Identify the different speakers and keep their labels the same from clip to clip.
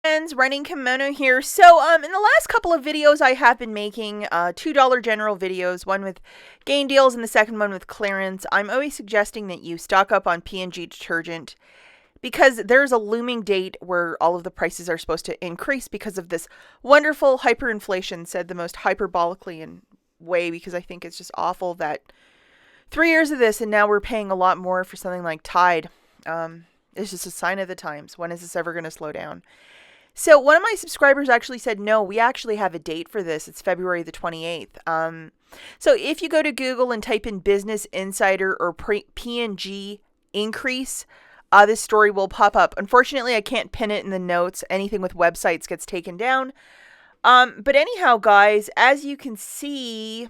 Speaker 1: Friends, Running Kimono here. So, in the last couple of videos, I have been making $2 general videos, one with gain deals and the second one with clearance. I'm always suggesting that you stock up on P&G detergent because there's a looming date where all of the prices are supposed to increase because of this wonderful hyperinflation, said the most hyperbolically in way, because I think it's just awful that 3 years of this and now we're paying a lot more for something like Tide. It's just a sign of the times. When is this ever going to slow down? So one of my subscribers actually said, no, we actually have a date for this. It's February the 28th. So if you go to Google and type in Business Insider or P&G increase, this story will pop up. Unfortunately, I can't pin it in the notes. Anything with websites gets taken down. But anyhow, guys, as you can see,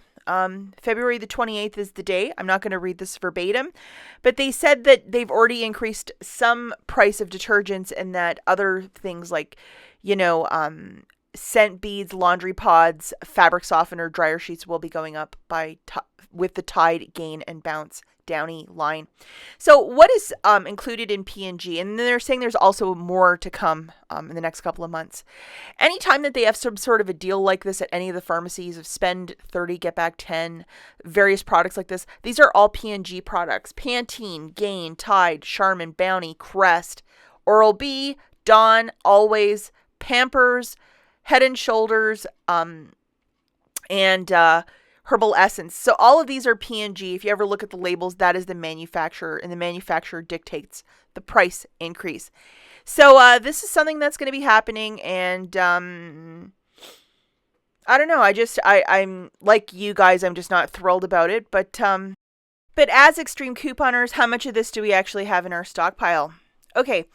Speaker 1: February the 28th is the day. I'm not going to read this verbatim, but they said that they've already increased some price of detergents and that other things like, scent beads, laundry pods, fabric softener, dryer sheets will be going up with the Tide, Gain, and Bounce Downy line. So what is included in P&G? And then they're saying there's also more to come in the next couple of months. Anytime that they have some sort of a deal like this at any of the pharmacies of spend 30, get back 10, various products like this, these are all P&G products. Pantene, Gain, Tide, Charmin, Bounty, Crest, Oral-B, Dawn, Always, Pampers, Head and Shoulders, and Herbal Essence. So all of these are P&G. If you ever look at the labels, that is the manufacturer, and the manufacturer dictates the price increase. So this is something that's going to be happening, and I don't know. I'm like you guys. I'm just not thrilled about it. But as extreme couponers, how much of this do we actually have in our stockpile? Okay,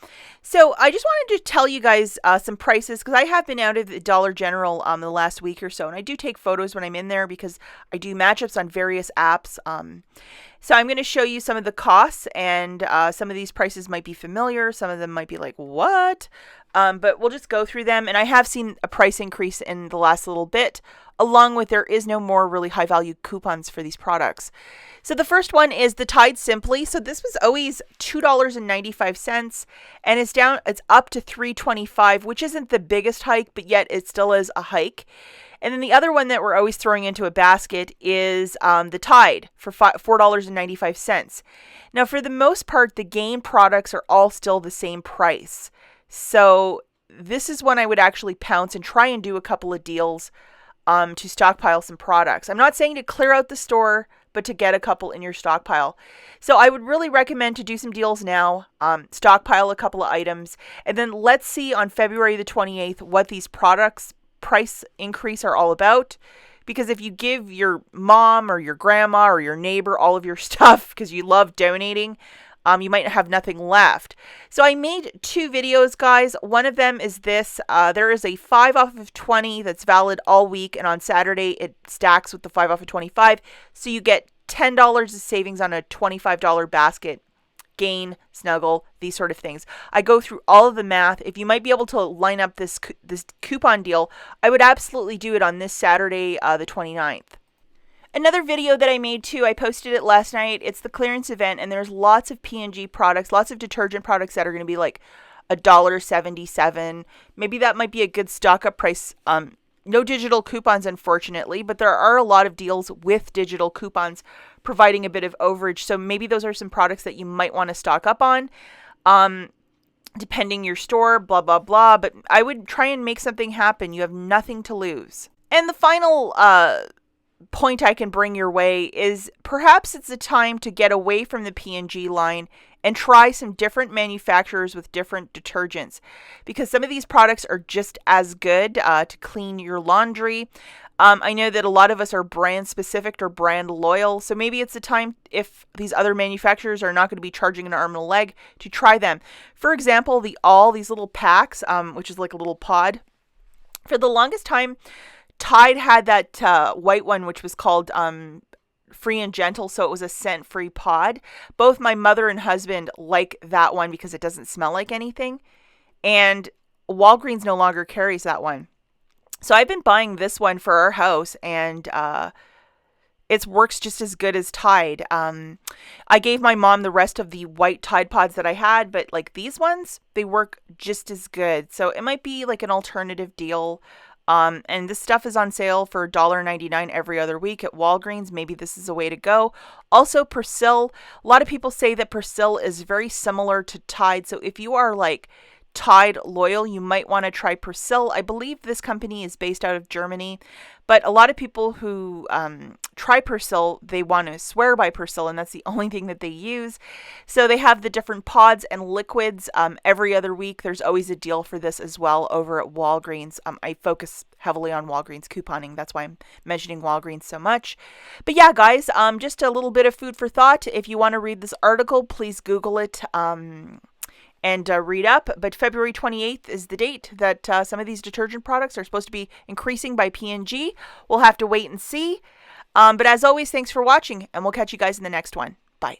Speaker 1: so I just wanted to tell you guys some prices, because I have been out of the Dollar General the last week or so, and I do take photos when I'm in there because I do matchups on various apps. So I'm going to show you some of the costs, and some of these prices might be familiar. Some of them might be like, what? But we'll just go through them, and I have seen a price increase in the last little bit, along with there is no more really high-value coupons for these products. So the first one is the Tide Simply. So this was always $2.95, and it's up to $3.25, which isn't the biggest hike, but yet it still is a hike. And then the other one that we're always throwing into a basket is the Tide for $4.95. Now, for the most part, the Gain products are all still the same price. So this is when I would actually pounce and try and do a couple of deals to stockpile some products. I'm not saying to clear out the store, but to get a couple in your stockpile. So I would really recommend to do some deals now, stockpile a couple of items, and then let's see on February the 28th what these products price increase are all about. Because if you give your mom or your grandma or your neighbor all of your stuff because you love donating, you might have nothing left. So I made 2 videos, guys. One of them is this. There is a 5 off of 20 that's valid all week, and on Saturday it stacks with the 5 off of 25. So you get $10 of savings on a $25 basket. Gain, Snuggle, these sort of things. I go through all of the math. If you might be able to line up this coupon deal, I would absolutely do it on this Saturday, the 29th. Another video that I made too, I posted it last night. It's the clearance event, and there's lots of P&G products, lots of detergent products that are going to be like $1.77. Maybe that might be a good stock up price. No digital coupons, unfortunately, but there are a lot of deals with digital coupons providing a bit of overage. So maybe those are some products that you might want to stock up on, depending your store, blah, blah, blah. But I would try and make something happen. You have nothing to lose. And the final point I can bring your way is perhaps it's a time to get away from the P&G line and try some different manufacturers with different detergents, because some of these products are just as good to clean your laundry. I know that a lot of us are brand specific or brand loyal, so maybe it's a time, if these other manufacturers are not going to be charging an arm and a leg, to try them. For example, these little packs, which is like a little pod. For the longest time, Tide had that white one, which was called Free and Gentle, so it was a scent-free pod. Both my mother and husband like that one because it doesn't smell like anything, and Walgreens no longer carries that one. So I've been buying this one for our house, and it works just as good as Tide. I gave my mom the rest of the white Tide Pods that I had, but like these ones, they work just as good. So it might be like an alternative deal. And this stuff is on sale for $1.99 every other week at Walgreens. Maybe this is a way to go. Also, Persil. A lot of people say that Persil is very similar to Tide. So if you are like Tide loyal, you might want to try Persil. I believe this company is based out of Germany, but a lot of people who try Persil, they want to swear by Persil, and that's the only thing that they use. So they have the different pods and liquids every other week. There's always a deal for this as well over at Walgreens. I focus heavily on Walgreens couponing. That's why I'm mentioning Walgreens so much. But yeah, guys, just a little bit of food for thought. If you want to read this article, please Google it. And read up. But February 28th is the date that some of these detergent products are supposed to be increasing by P&G. We'll have to wait and see. But as always, thanks for watching, and we'll catch you guys in the next one. Bye.